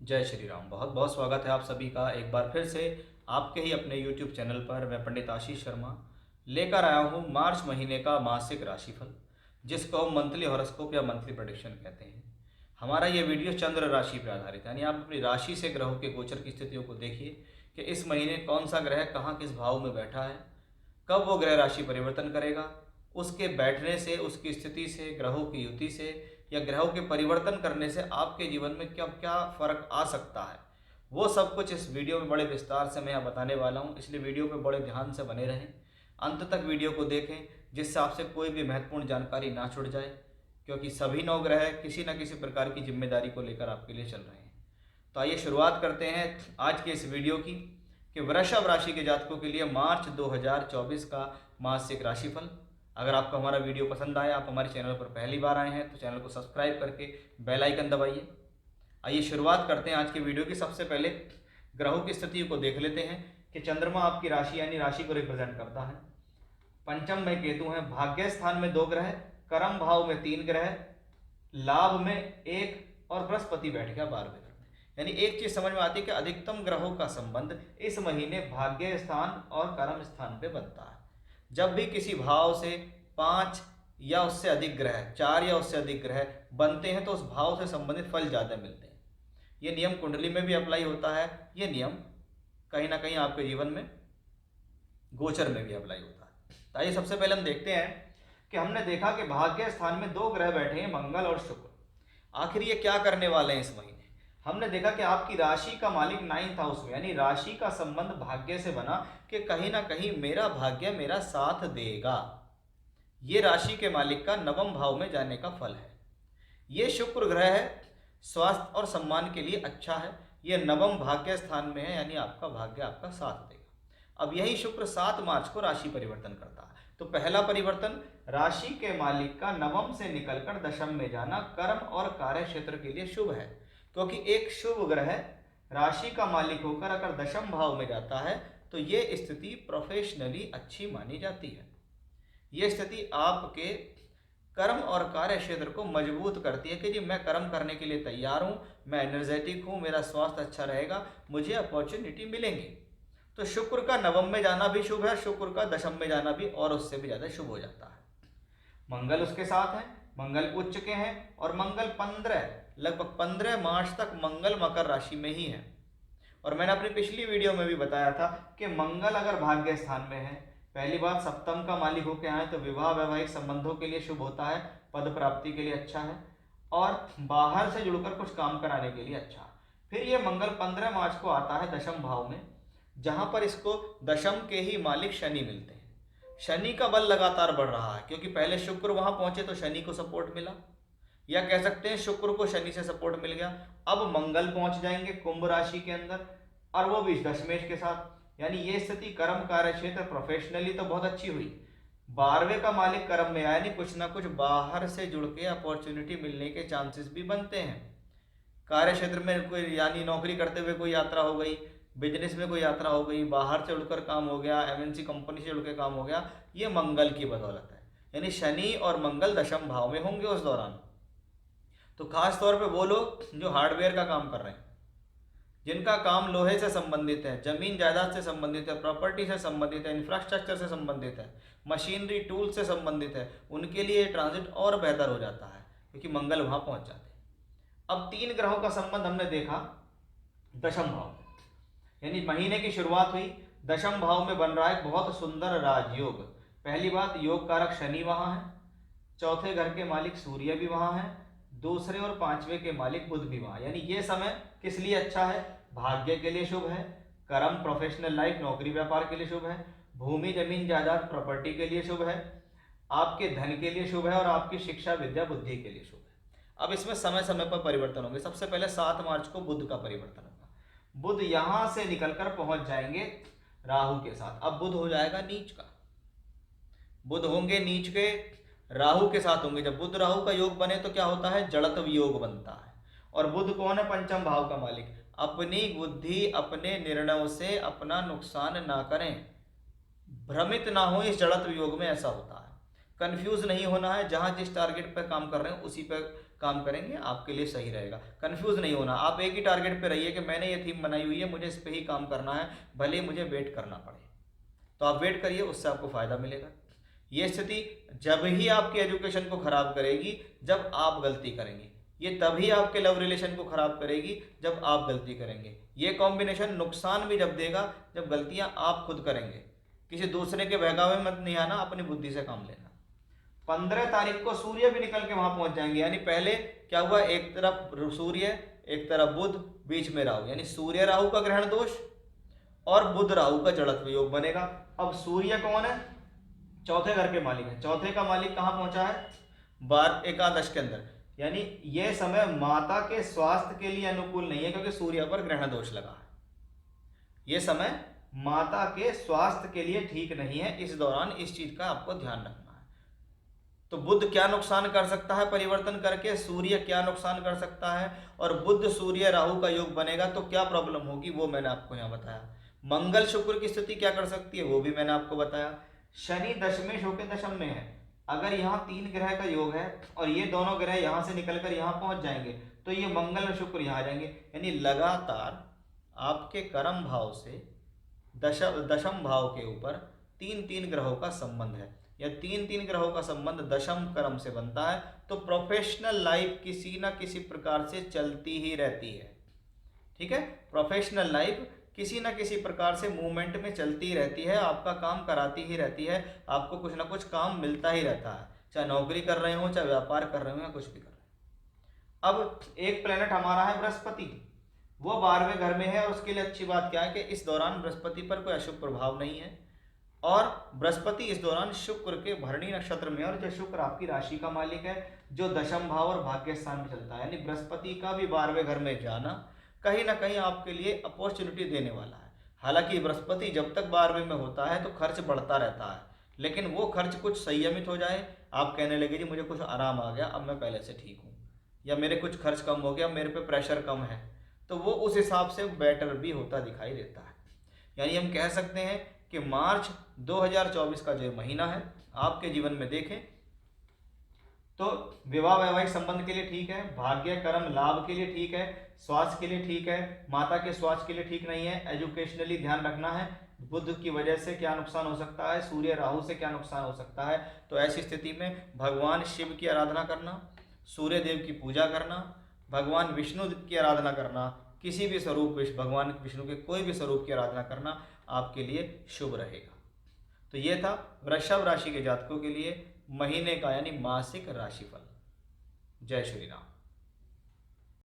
जय श्री राम। बहुत बहुत स्वागत है आप सभी का एक बार फिर से आपके ही अपने YouTube चैनल पर। मैं पंडित आशीष शर्मा लेकर आया हूँ मार्च महीने का मासिक राशिफल, जिसको हम मंथली हॉरोस्कोप या मंथली प्रेडिक्शन कहते हैं। हमारा ये वीडियो चंद्र राशि पर आधारित है, यानी आप अपनी राशि से ग्रहों के गोचर की स्थितियों को देखिए कि इस महीने कौन सा ग्रह कहाँ किस भाव में बैठा है, कब वो ग्रह राशि परिवर्तन करेगा, उसके बैठने से, उसकी स्थिति से, ग्रहों की युति से या ग्रहों के परिवर्तन करने से आपके जीवन में क्या क्या फर्क आ सकता है, वो सब कुछ इस वीडियो में बड़े विस्तार से मैं यहाँ बताने वाला हूँ। इसलिए वीडियो पे बड़े ध्यान से बने रहें, अंत तक वीडियो को देखें, जिससे आपसे कोई भी महत्वपूर्ण जानकारी ना छूट जाए, क्योंकि सभी नौ ग्रह किसी न किसी प्रकार की जिम्मेदारी को लेकर आपके लिए चल रहे हैं। तो आइए शुरुआत करते हैं आज के इस वीडियो की कि वृषभ राशि के जातकों के लिए मार्च 2024 का मासिक राशिफल। अगर आपको हमारा वीडियो पसंद आया, आप हमारे चैनल पर पहली बार आए हैं तो चैनल को सब्सक्राइब करके बेल आइकन दबाइए। आइए शुरुआत करते हैं आज के वीडियो की। सबसे पहले ग्रहों की स्थिति को देख लेते हैं कि चंद्रमा आपकी राशि यानी राशि को रिप्रेजेंट करता है। पंचम में केतु है, भाग्य स्थान में 2 ग्रह, कर्म भाव में 3 ग्रह, लाभ में 1 और बृहस्पति बैठ गया 12वें घर में। यानी एक चीज समझ में आती है कि अधिकतम ग्रहों का संबंध इस महीने भाग्य स्थान और कर्म स्थान पे बनता है। जब भी किसी भाव से 5 या उससे अधिक ग्रह, 4 या उससे अधिक ग्रह बनते हैं तो उस भाव से संबंधित फल ज्यादा मिलते हैं। ये नियम कुंडली में भी अप्लाई होता है, ये नियम कहीं ना कहीं आपके जीवन में गोचर में भी अप्लाई होता है। तो आइए सबसे पहले हम देखते हैं कि हमने देखा कि भाग्य स्थान में 2 ग्रह बैठे हैं, मंगल और शुक्र। आखिर ये क्या करने वाले हैं इस महीने? हमने देखा कि आपकी राशि का मालिक 9th हाउस में, यानी राशि का संबंध भाग्य से बना कि कहीं ना कहीं मेरा भाग्य मेरा साथ देगा। ये राशि के मालिक का 9वें भाव में जाने का फल है। ये शुक्र ग्रह है, स्वास्थ्य और सम्मान के लिए अच्छा है। ये 9वें भाग्य स्थान में है, यानी आपका भाग्य आपका साथ देगा। अब यही शुक्र 7 मार्च को राशि परिवर्तन करता है। तो पहला परिवर्तन, राशि के मालिक का 9वें से निकलकर 10वें में जाना कर्म और कार्य क्षेत्र के लिए शुभ है, क्योंकि एक शुभ ग्रह राशि का मालिक होकर अगर 10वें भाव में जाता है तो ये स्थिति प्रोफेशनली अच्छी मानी जाती है। ये स्थिति आपके कर्म और कार्य क्षेत्र को मजबूत करती है कि जी मैं कर्म करने के लिए तैयार हूँ, मैं एनर्जेटिक हूँ, मेरा स्वास्थ्य अच्छा रहेगा, मुझे अपॉर्चुनिटी मिलेंगी। तो शुक्र का 9वें में जाना भी शुभ है, शुक्र का 10वें में जाना भी और उससे भी ज़्यादा शुभ हो जाता है। मंगल उसके साथ है, मंगल उच्च के हैं और मंगल 15 लगभग 15 मार्च तक मंगल मकर राशि में ही है। और मैंने अपनी पिछली वीडियो में भी बताया था कि मंगल अगर भाग्य स्थान में है, पहली बात सप्तम का मालिक होकर आए तो विवाह वैवाहिक संबंधों के लिए शुभ होता है, पद प्राप्ति के लिए अच्छा है और बाहर से जुड़कर कुछ काम कराने के लिए अच्छा। फिर ये मंगल 15 मार्च को आता है 10वें भाव में, जहां पर इसको 10वें के ही मालिक शनि मिलते हैं। शनि का बल लगातार बढ़ रहा है, क्योंकि पहले शुक्र वहां पहुंचे तो शनि को सपोर्ट मिला, या कह सकते हैं शुक्र को शनि से सपोर्ट मिल गया। अब मंगल पहुंच जाएंगे कुंभ राशि के अंदर और वो भी दशमेश के साथ, यानी ये स्थिति कर्म कार्य क्षेत्र प्रोफेशनली तो बहुत अच्छी हुई। 12वें का मालिक कर्म में आया, यानी कुछ ना कुछ बाहर से जुड़ के अपॉर्चुनिटी मिलने के चांसेस भी बनते हैं। कार्य क्षेत्र में कोई, यानी नौकरी करते हुए कोई यात्रा हो गई, बिजनेस में कोई यात्रा हो गई, बाहर से उड़कर काम हो गया, एमएनसी कंपनी से उड़ के काम हो गया, ये मंगल की बदौलत है। यानी शनि और मंगल 10वें भाव में होंगे उस दौरान। तो खास तौर पे वो लोग जो हार्डवेयर का काम कर रहे हैं, जिनका काम लोहे से संबंधित है, जमीन जायदाद से संबंधित है, प्रॉपर्टी से संबंधित है, इंफ्रास्ट्रक्चर से संबंधित है, मशीनरी टूल से संबंधित है, उनके लिए ट्रांजिट और बेहतर हो जाता है, क्योंकि मंगल वहां पहुंच जाते हैं। अब 3 ग्रहों का संबंध हमने देखा 10वें भाव में, यानी महीने की शुरुआत हुई 10वें भाव में बन रहा है बहुत सुंदर राजयोग। पहली बात, योग कारक शनि वहां है, चौथे घर के मालिक सूर्य भी वहां है, दूसरे और 5वें के मालिक बुध भी वहां। यानी ये समय किस लिए अच्छा है? भाग्य के लिए शुभ है, कर्म प्रोफेशनल लाइफ नौकरी व्यापार के लिए शुभ है, भूमि जमीन जायदाद प्रॉपर्टी के लिए शुभ है, आपके धन के लिए शुभ है और आपकी शिक्षा विद्या बुद्धि के लिए शुभ है। अब इसमें समय समय पर परिवर्तन होंगे। सबसे पहले 7 मार्च को बुध का परिवर्तन होगा। बुध यहां से निकलकर पहुंच जाएंगे राहु के साथ। अब बुध हो जाएगा नीच का, बुध होंगे नीच के, राहु के साथ होंगे। जब बुध राहु का योग बने तो क्या होता है? जड़त्व योग बनता है। और बुध कौन है? पंचम भाव का मालिक। अपनी बुद्धि अपने निर्णयों से अपना नुकसान ना करें, भ्रमित ना हो इस जड़त्व योग में। ऐसा होता है, कंफ्यूज नहीं होना है, जहां जिस टारगेट पर काम कर रहे हैं उसी पर काम करेंगे आपके लिए सही रहेगा। कंफ्यूज नहीं होना, आप एक ही टारगेट पे रहिए कि मैंने ये थीम बनाई हुई है, मुझे इस पे ही काम करना है, भले ही मुझे वेट करना पड़े। तो आप वेट करिए, उससे आपको फायदा मिलेगा। ये स्थिति जब ही आपकी एजुकेशन को खराब करेगी जब आप गलती करेंगे, ये तभी आपके लव रिलेशन को खराब करेगी जब आप गलती करेंगे। ये कॉम्बिनेशन नुकसान भी जब देगा जब गलतियां आप खुद करेंगे। किसी दूसरे के बहकावे में मत नहीं आना, अपनी बुद्धि से काम लेना। 15 तारीख को सूर्य भी निकल के वहां पहुंच जाएंगे, यानी पहले क्या हुआ, एक तरफ सूर्य एक तरफ बुध, बीच में राहु, यानी सूर्य राहु का ग्रहण दोष और बुध राहु का जड़त्व योग बनेगा। अब सूर्य कौन है, चौथे घर के मालिक है। चौथे का मालिक कहां पहुंचा है, एकादश के अंदर, यानी यह समय माता के स्वास्थ्य के लिए अनुकूल नहीं है क्योंकि सूर्य पर ग्रहण दोष लगा है। यह समय माता के स्वास्थ्य के लिए ठीक नहीं है। इस दौरान इस चीज का आपको ध्यान रखना है। तो बुध क्या नुकसान कर सकता है परिवर्तन करके, सूर्य क्या नुकसान कर सकता है, और बुध सूर्य राहु का योग बनेगा तो क्या प्रॉब्लम होगी वो मैंने आपको यहाँ बताया। मंगल शुक्र की स्थिति क्या कर सकती है वो भी मैंने आपको बताया। शनि दशमेश होकर दशम में है, अगर यहाँ 3 ग्रह का योग है और ये दोनों ग्रह यहाँ से निकलकर यहाँ पहुंच जाएंगे तो ये मंगल और शुक्र यहाँ आ जाएंगे, यानी लगातार आपके कर्म भाव से दशम भाव के ऊपर 3 ग्रहों का संबंध है, या 3 ग्रहों का संबंध दशम कर्म से बनता है। तो प्रोफेशनल लाइफ किसी ना किसी प्रकार से चलती ही रहती है। ठीक है, प्रोफेशनल लाइफ किसी ना किसी प्रकार से मूवमेंट में चलती रहती है, आपका काम कराती ही रहती है, आपको कुछ ना कुछ काम मिलता ही रहता है, चाहे नौकरी कर रहे हो, चाहे व्यापार कर रहे हो, या कुछ भी कर रहे हो। अब एक प्लेनेट हमारा है बृहस्पति, वो 12वें घर में है, और उसके लिए अच्छी बात क्या है कि इस दौरान बृहस्पति पर कोई अशुभ प्रभाव नहीं है, और बृहस्पति इस दौरान शुक्र के भरणी नक्षत्र में, और जो शुक्र आपकी राशि का मालिक है, जो दशम भाव और भाग्य स्थान में चलता है, यानी बृहस्पति का भी 12वें घर में जाना कहीं ना कहीं आपके लिए अपॉर्चुनिटी देने वाला है। हालांकि बृहस्पति जब तक 12वें में होता है तो खर्च बढ़ता रहता है, लेकिन वो खर्च कुछ संयमित हो जाए, आप कहने लगे जी मुझे कुछ आराम आ गया, अब मैं पहले से ठीक हूँ, या मेरे कुछ खर्च कम हो गया, मेरे पे प्रेशर कम है, तो वो उस हिसाब से बेटर भी होता दिखाई देता है। यानी हम कह सकते हैं कि मार्च 2024 का जो महीना है आपके जीवन में देखें तो विवाह वैवाहिक संबंध के लिए ठीक है, भाग्य कर्म लाभ के लिए ठीक है, स्वास्थ्य के लिए ठीक है, माता के स्वास्थ्य के लिए ठीक नहीं है, एजुकेशनली ध्यान रखना है, बुध की वजह से क्या नुकसान हो सकता है, सूर्य राहु से क्या नुकसान हो सकता है। तो ऐसी स्थिति में भगवान शिव की आराधना करना, सूर्य देव की पूजा करना, भगवान विष्णु की आराधना करना, किसी भी स्वरूप भगवान विष्णु के कोई भी स्वरूप की आराधना करना आपके लिए शुभ रहेगा। तो ये था वृषभ राशि के जातकों के लिए महीने का यानी मासिक राशिफल। जय श्री राम।